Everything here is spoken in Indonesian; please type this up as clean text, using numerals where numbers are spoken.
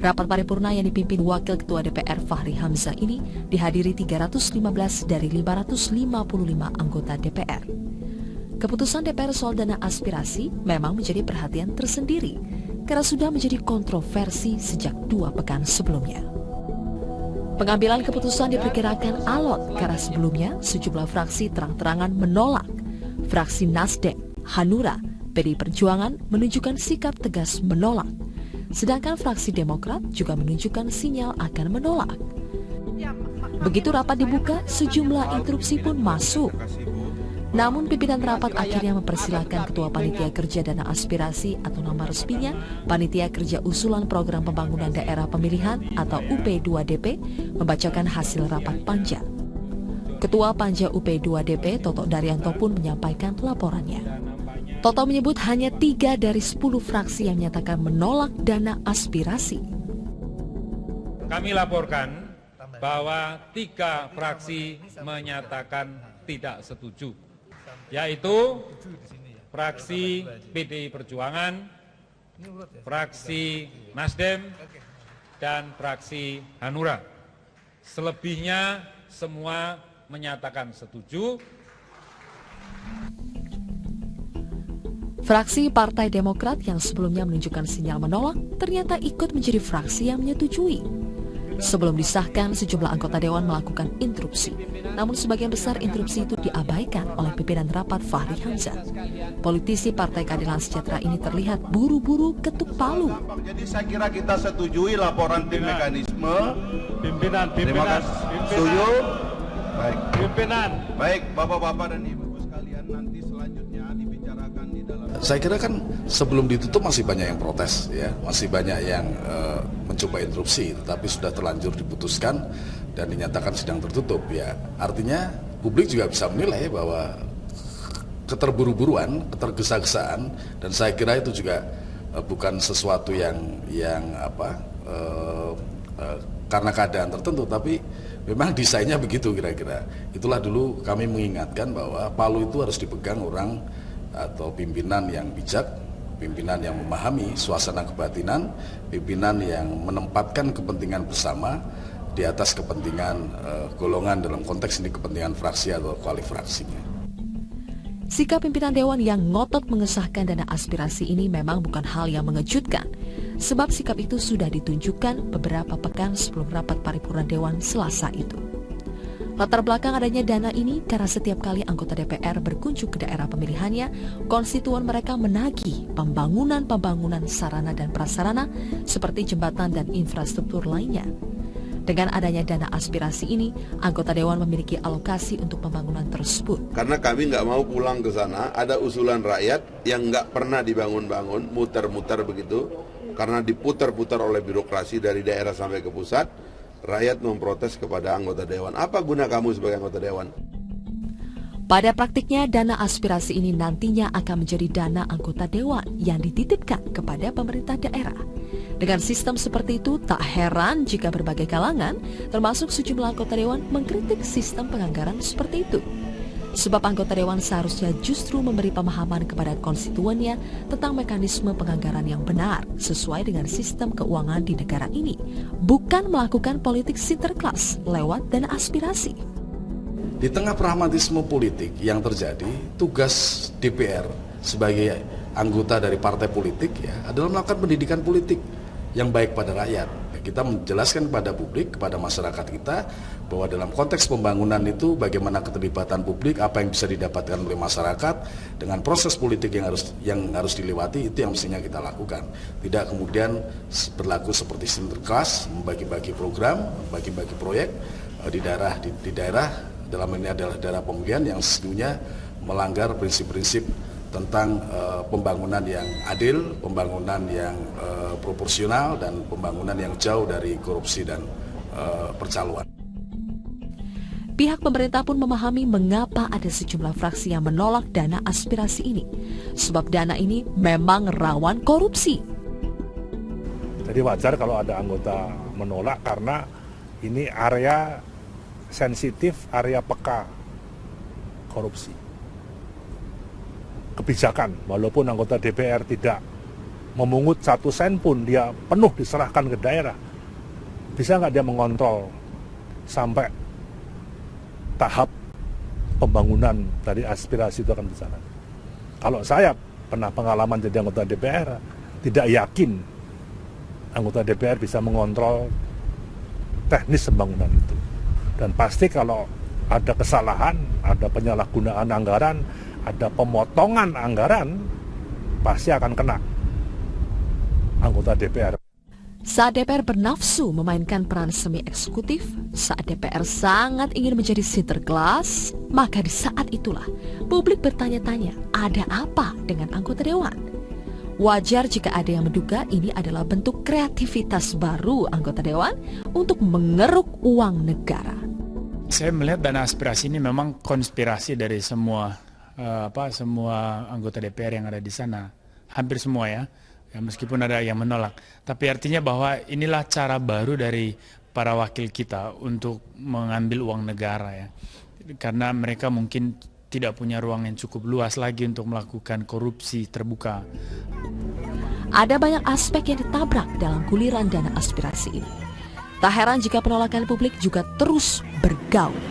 Rapat paripurna yang dipimpin Wakil Ketua DPR Fahri Hamzah ini dihadiri 315 dari 555 anggota DPR. Keputusan DPR soal dana aspirasi memang menjadi perhatian tersendiri karena sudah menjadi kontroversi sejak 2 pekan sebelumnya. Pengambilan keputusan diperkirakan alot karena sebelumnya sejumlah fraksi terang-terangan menolak. Fraksi Nasdem, Hanura, PDI Perjuangan menunjukkan sikap tegas menolak. Sedangkan fraksi Demokrat juga menunjukkan sinyal akan menolak. Begitu rapat dibuka, sejumlah interupsi pun masuk. Namun pimpinan rapat akhirnya mempersilahkan Ketua Panitia Kerja Dana Aspirasi atau nama resminya Panitia Kerja Usulan Program Pembangunan Daerah Pemilihan atau UP2DP membacakan hasil rapat panja. Ketua Panja UP2DP Toto Daryanto pun menyampaikan laporannya. Toto menyebut hanya 3 dari 10 fraksi yang menyatakan menolak dana aspirasi. Kami laporkan bahwa 3 fraksi menyatakan tidak setuju, yaitu fraksi PDI Perjuangan, fraksi Nasdem, dan fraksi Hanura. Selebihnya semua menyatakan setuju. Fraksi Partai Demokrat yang sebelumnya menunjukkan sinyal menolak ternyata ikut menjadi fraksi yang menyetujui. Sebelum disahkan, sejumlah anggota Dewan melakukan interupsi. Namun sebagian besar interupsi itu diabaikan oleh pimpinan rapat Fahri Hamzah. Politisi Partai Keadilan Sejahtera ini terlihat buru-buru ketuk palu. Jadi saya kira kita setujui laporan tim mekanisme. Pimpinan. Setuju? Baik. Pimpinan. Baik, Bapak-bapak dan Ibu sekalian, nanti selanjutnya dibicarakan di dalam. Saya kira kan sebelum ditutup masih banyak yang protes, ya, masih banyak yang mencoba interupsi, tetapi sudah terlanjur diputuskan dan dinyatakan sidang tertutup. Ya, artinya publik juga bisa menilai bahwa keterburu-buruan, ketergesa-gesaan, dan saya kira itu juga bukan sesuatu yang karena keadaan tertentu, tapi memang desainnya begitu kira-kira. Itulah dulu kami mengingatkan bahwa palu itu harus dipegang orang atau pimpinan yang bijak, pimpinan yang memahami suasana kebatinan, pimpinan yang menempatkan kepentingan bersama di atas kepentingan golongan, dalam konteks ini kepentingan fraksi atau koalisi fraksinya. Sikap pimpinan Dewan yang ngotot mengesahkan dana aspirasi ini memang bukan hal yang mengejutkan, sebab sikap itu sudah ditunjukkan beberapa pekan sebelum rapat paripurna Dewan Selasa itu. Latar belakang adanya dana ini karena setiap kali anggota DPR berkunjung ke daerah pemilihannya, konstituen mereka menagih pembangunan sarana dan prasarana seperti jembatan dan infrastruktur lainnya. Dengan adanya dana aspirasi ini, anggota Dewan memiliki alokasi untuk pembangunan tersebut. Karena kami nggak mau pulang ke sana, ada usulan rakyat yang nggak pernah dibangun-bangun, muter-muter begitu, karena diputar-putar oleh birokrasi dari daerah sampai ke pusat, rakyat memprotes kepada anggota Dewan. Apa guna kamu sebagai anggota Dewan? Pada praktiknya, dana aspirasi ini nantinya akan menjadi dana anggota Dewan yang dititipkan kepada pemerintah daerah. Dengan sistem seperti itu, tak heran jika berbagai kalangan, termasuk sejumlah anggota Dewan, mengkritik sistem penganggaran seperti itu. Sebab anggota Dewan seharusnya justru memberi pemahaman kepada konstituennya tentang mekanisme penganggaran yang benar sesuai dengan sistem keuangan di negara ini, bukan melakukan politik sinterklas lewat dana aspirasi. Di tengah pragmatisme politik yang terjadi, tugas DPR sebagai anggota dari partai politik ya adalah melakukan pendidikan politik yang baik pada rakyat. Kita menjelaskan kepada publik, kepada masyarakat kita bahwa dalam konteks pembangunan itu bagaimana keterlibatan publik, apa yang bisa didapatkan oleh masyarakat dengan proses politik yang harus dilewati, itu yang mestinya kita lakukan. Tidak kemudian berlaku seperti sinterklas, membagi-bagi program, membagi-bagi proyek di daerah dalam ini adalah daerah pemilihan yang sesungguhnya melanggar prinsip-prinsip tentang pembangunan yang adil, pembangunan yang proporsional, dan pembangunan yang jauh dari korupsi dan percaluan. Pihak pemerintah pun memahami mengapa ada sejumlah fraksi yang menolak dana aspirasi ini. Sebab dana ini memang rawan korupsi. Jadi wajar kalau ada anggota menolak karena ini area sensitif, area peka korupsi. Kebijakan, walaupun anggota DPR tidak memungut 1 sen pun dia penuh diserahkan ke daerah, bisa nggak dia mengontrol sampai tahap pembangunan dari aspirasi itu akan berjalan? Kalau saya pernah pengalaman jadi anggota DPR, tidak yakin anggota DPR bisa mengontrol teknis pembangunan itu. Dan pasti kalau ada kesalahan, ada penyalahgunaan anggaran, ada pemotongan anggaran, pasti akan kena anggota DPR. Saat DPR bernafsu memainkan peran semi eksekutif, saat DPR sangat ingin menjadi sinterklas, maka di saat itulah publik bertanya-tanya, ada apa dengan anggota dewan? Wajar jika ada yang menduga ini adalah bentuk kreativitas baru anggota dewan untuk mengeruk uang negara. Saya melihat dana aspirasi ini memang konspirasi dari semua anggota DPR yang ada di sana, hampir semua ya. Ya, meskipun ada yang menolak, tapi artinya bahwa inilah cara baru dari para wakil kita untuk mengambil uang negara ya, karena mereka mungkin tidak punya ruang yang cukup luas lagi untuk melakukan korupsi terbuka. Ada banyak aspek yang ditabrak dalam guliran dana aspirasi ini. Tak heran jika penolakan publik juga terus bergaung.